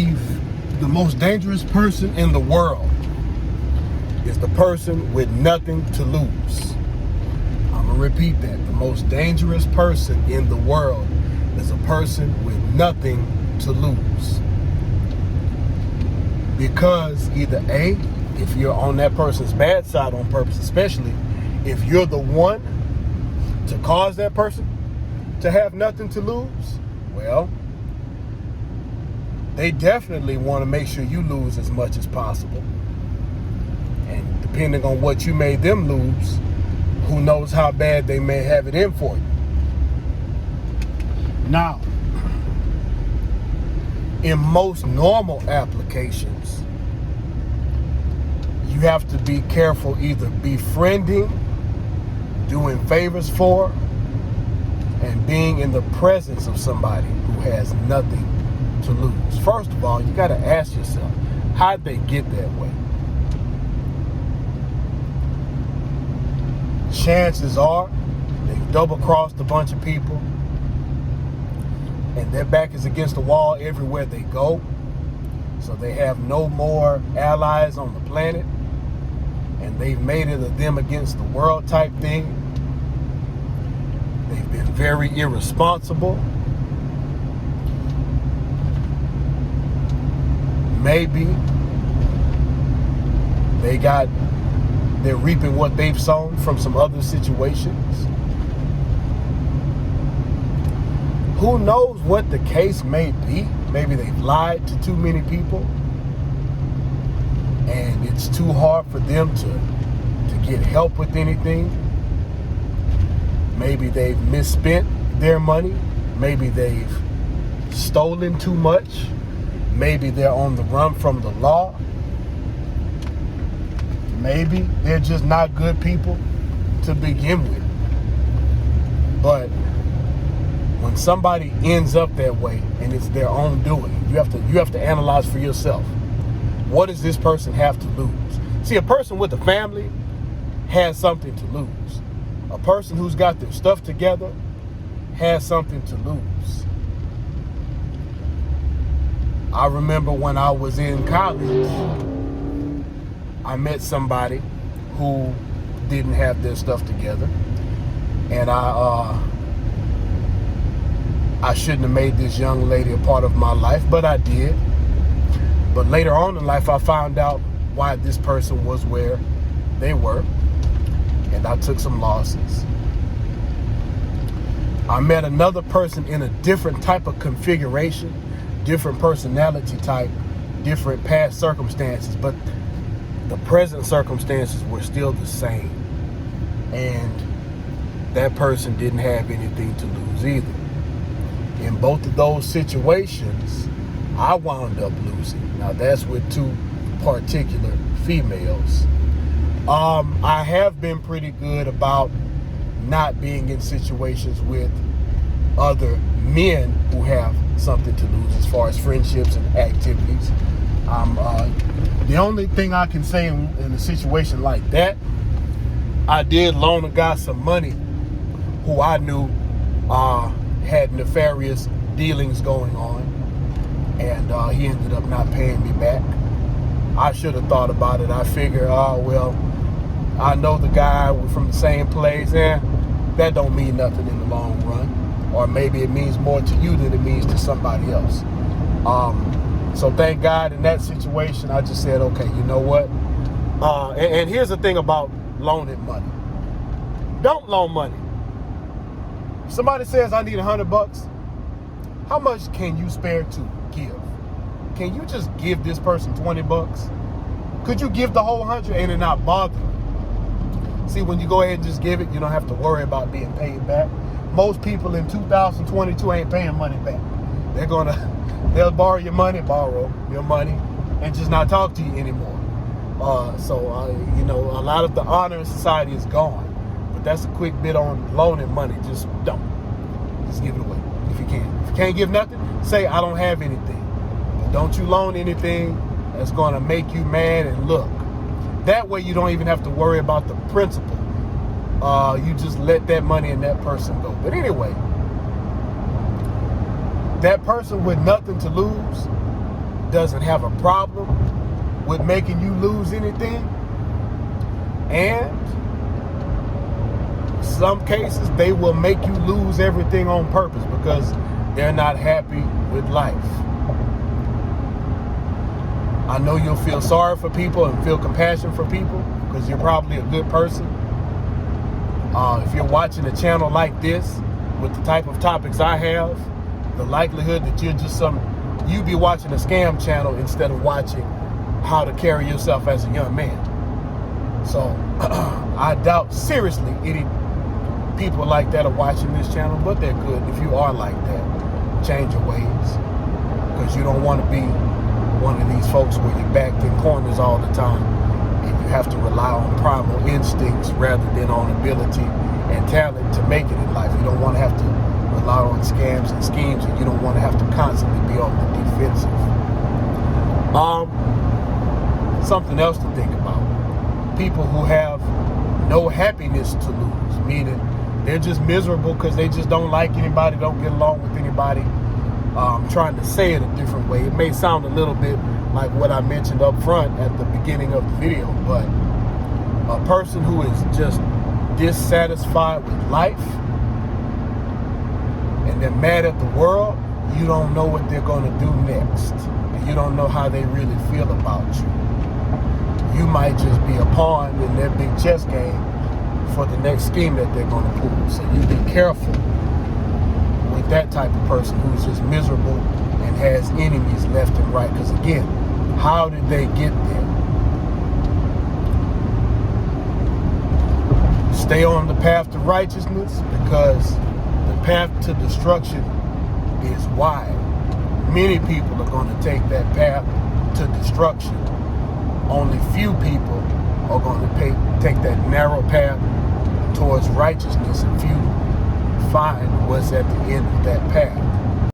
the most dangerous person in the world is the person with nothing to lose. I'm going to repeat that. The most dangerous person in the world is a person with nothing to lose. Because either A, if you're on that person's bad side on purpose, especially if you're the one to cause that person to have nothing to lose, well, they definitely want to make sure you lose as much as possible. And depending on what you made them lose, who knows how bad they may have it in for you. Now, in most normal applications, you have to be careful either befriending, doing favors for, and being in the presence of somebody who has nothing to lose. First of all, you got to ask yourself, how'd they get that way? Chances are they've double-crossed a bunch of people and their back is against the wall everywhere they go. So they have no more allies on the planet, and they've made it a them against the world type thing. They've been very irresponsible. Maybe they're reaping what they've sown from some other situations. Who knows what the case may be? Maybe they've lied to too many people and it's too hard for them to get help with anything. Maybe they've misspent their money. Maybe they've stolen too much. Maybe they're on the run from the law. Maybe they're just not good people to begin with. But when somebody ends up that way and it's their own doing, you have to analyze for yourself. What does this person have to lose? See, a person with a family has something to lose. A person who's got their stuff together has something to lose. I remember when I was in college, I met somebody who didn't have their stuff together, and I shouldn't have made this young lady a part of my life, but I did. But later on in life, I found out why this person was where they were, and I took some losses. I met another person in a different type of configuration, different personality type, different past circumstances, but the present circumstances were still the same. And that person didn't have anything to lose either. In both of those situations, I wound up losing. Now that's with two particular females. I have been pretty good about not being in situations with other men who have something to lose as far as friendships and activities. The only thing I can say in a situation like that, I did loan a guy some money who I knew had nefarious dealings going on, and he ended up not paying me back. I should have thought about it. I figured, well, I know the guy, we're from the same place, that don't mean nothing in the long run. Or maybe it means more to you than it means to somebody else. So thank God in that situation, I just said, okay, you know what? And here's the thing about loaning money. Don't loan money. If somebody says, I need $100, how much can you spare to give? Can you just give this person $20? Could you give the whole 100 and it not bother you? See, when you go ahead and just give it, you don't have to worry about being paid back. Most people in 2022 ain't paying money back. They'll borrow your money, and just not talk to you anymore. A lot of the honor in society is gone. But that's a quick bit on loaning money. Just don't. Just give it away if you can. If you can't give nothing, say I don't have anything. But don't you loan anything that's going to make you mad and look. That way you don't even have to worry about the principal. You just let that money and that person go. But anyway, that person with nothing to lose, doesn't have a problem with making you lose anything. And some cases, they will make you lose everything on purpose because they're not happy with life. I know you'll feel sorry for people and feel compassion for people because you're probably a good person. If you're watching a channel like this with the type of topics I have, the likelihood that you be watching a scam channel instead of watching how to carry yourself as a young man. So I doubt seriously any people like that are watching this channel, but they're good. If you are like that, change your ways, because you don't want to be one of these folks where you're backed in corners all the time and you have to rely on primal instincts rather than on ability and talent to make it in life. You don't want to have to rely on scams and schemes, and you don't want to have to constantly be on the defensive. Something else to think about. People who have no happiness to lose, meaning they're just miserable because they just don't like anybody, don't get along with anybody. I'm trying to say it a different way. It may sound a little bit like what I mentioned up front at the beginning of the video, but a person who is just dissatisfied with life and they're mad at the world, you don't know what they're going to do next. And you don't know how they really feel about you. You might just be a pawn in their big chess game for the next scheme that they're going to pull. So you be careful with that type of person who's just miserable and has enemies left and right. Because again, how did they get there? Stay on the path to righteousness, because the path to destruction is wide. Many people are going to take that path to destruction. Only few people are going to take that narrow path towards righteousness, and few find what's at the end of that path.